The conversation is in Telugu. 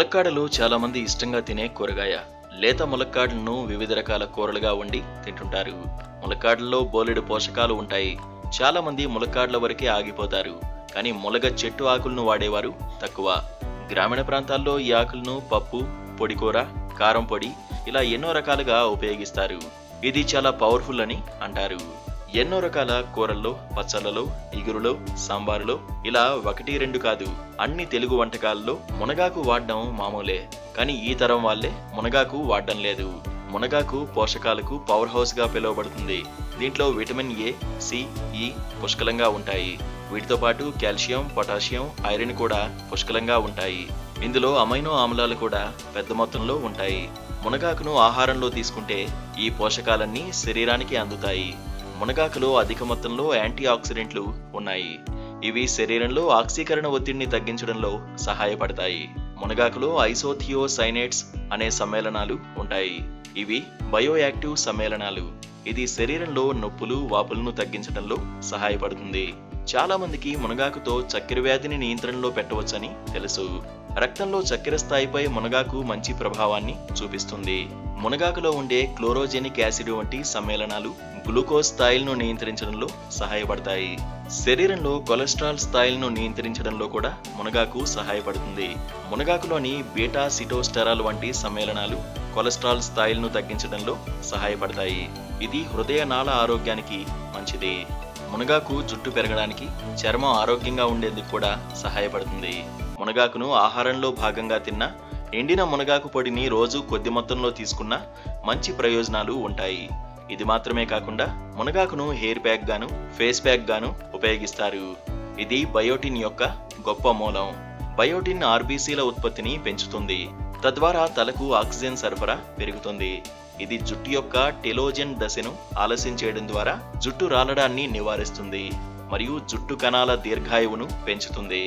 ములక్కాడలు చాలా మంది ఇష్టంగా తినే కూరగాయ. లేత ములక్కాడలను వివిధ రకాల కూరలుగా వండి తింటుంటారు. ములక్కాడల్లో బోలెడు పోషకాలు ఉంటాయి. చాలా మంది ములక్కాడల వరకే ఆగిపోతారు. కానీ ములగ చెట్టు ఆకులను వాడేవారు తక్కువ. గ్రామీణ ప్రాంతాల్లో ఈ ఆకులను పప్పు, పొడికూర, కారం పొడి ఇలా ఎన్నో రకాలుగా ఉపయోగిస్తారు. ఇది చాలా పవర్ఫుల్ అని అంటారు. ఎన్నో రకాల కూరల్లో, పచ్చళ్ళలో, ఇగురులో, సాంబారులో ఇలా 1-2 కాదు, అన్ని తెలుగు వంటకాల్లో మునగాకు వాడడం మామూలే. కానీ ఈ తరం వాళ్ళే మునగాకు వాడడం లేదు. మునగాకు పోషకాలకు పవర్ హౌస్ గా పిలువబడుతుంది. దీంట్లో విటమిన్ ఏ, సి, ఈ పుష్కలంగా ఉంటాయి. వీటితో పాటు కాల్షియం, పొటాషియం, ఐరన్ కూడా పుష్కలంగా ఉంటాయి. ఇందులో అమైనో ఆమ్లాలు కూడా పెద్ద మొత్తంలో ఉంటాయి. మునగాకును ఆహారంలో తీసుకుంటే ఈ పోషకాలన్నీ శరీరానికి అందుతాయి. మునగాకులో అధిక మొత్తంలో యాంటీ ఆక్సిడెంట్లు ఉన్నాయి. ఇవి శరీరంలో ఆక్సీకరణ ఒత్తిడిని తగ్గించడంలో సహాయపడతాయి. మునగాకులో ఐసోథియోసైనేట్స్ అనే సమ్మేళనాలు ఉంటాయి. ఇవి బయోయాక్టివ్ సమ్మేళనాలు. ఇది శరీరంలో నొప్పులు, వాపులను తగ్గించడంలో సహాయపడుతుంది. చాలా మందికి మునగాకుతో చక్కెర వ్యాధిని నియంత్రణలో పెట్టవచ్చని తెలుసు. రక్తంలో చక్కెర స్థాయిపై మునగాకు మంచి ప్రభావాన్ని చూపిస్తుంది. మునగాకులో ఉండే క్లోరోజెనిక్ యాసిడ్ వంటి సమ్మేళనాలు గ్లూకోజ్ స్థాయిలను నియంత్రించడంలో సహాయపడతాయి. శరీరంలో కొలెస్ట్రాల్ స్థాయిలను నియంత్రించడంలో కూడా మునగాకు సహాయపడుతుంది. మునగాకులోని బీటా సిటోస్టెరాల్ వంటి సమ్మేళనాలు కొలెస్ట్రాల్ స్థాయిలను తగ్గించడంలో సహాయపడతాయి. ఇది హృదయ నాళ ఆరోగ్యానికి మంచిది. మునగాకు జుట్టు పెరగడానికి, చర్మం ఆరోగ్యంగా ఉండేందుకు కూడా సహాయపడుతుంది. మునగాకును ఆహారంలో భాగంగా తిన్నా, ఎండిన మునగాకు పొడిని రోజు కొద్ది మొత్తంలో తీసుకున్నా మంచి ప్రయోజనాలు ఉంటాయి. ఇది మాత్రమే కాకుండా మునగాకును హెయిర్ ప్యాక్ గాను, ఫేస్ ప్యాక్ గాను ఉపయోగిస్తారు. ఇది బయోటిన్ యొక్క గొప్ప మూలం. బయోటిన్ ఆర్బీసీల ఉత్పత్తిని పెంచుతుంది. తద్వారా తలకు ఆక్సిజన్ సరఫరా పెరుగుతుంది. ఇది జుట్టు యొక్క టెలోజెన్ దశను ఆలస్యం చేయడం ద్వారా జుట్టు రాలడాన్ని నివారిస్తుంది మరియు జుట్టు కణాల దీర్ఘాయువును పెంచుతుంది.